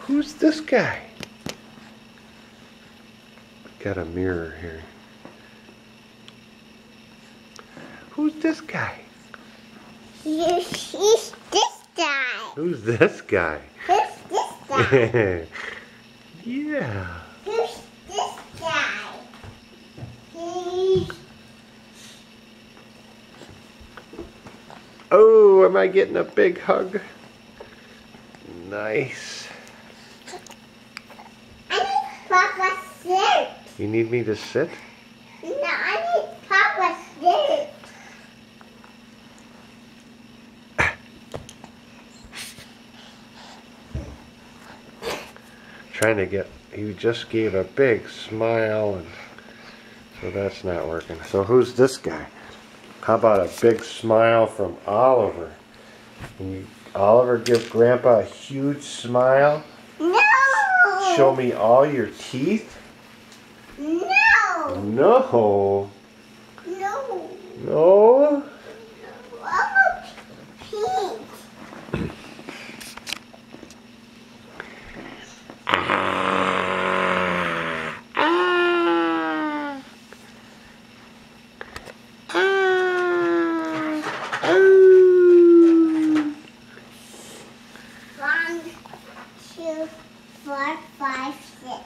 Who's this guy? Got a mirror here. Who's this guy? He's this guy. Who's this guy? Who's this guy? Yeah. Who's this guy? He's... Oh, am I getting a big hug? Nice. I need Papa sit. You need me to sit? No, I need Papa sit. Trying to get, you just gave a big smile, and so that's not working. So who's this guy? How about a big smile from Oliver? Can you, Oliver, give Grandpa a huge smile? No. Show me all your teeth? No. No. No. No? Oh, Pete. One, two, four, five, six.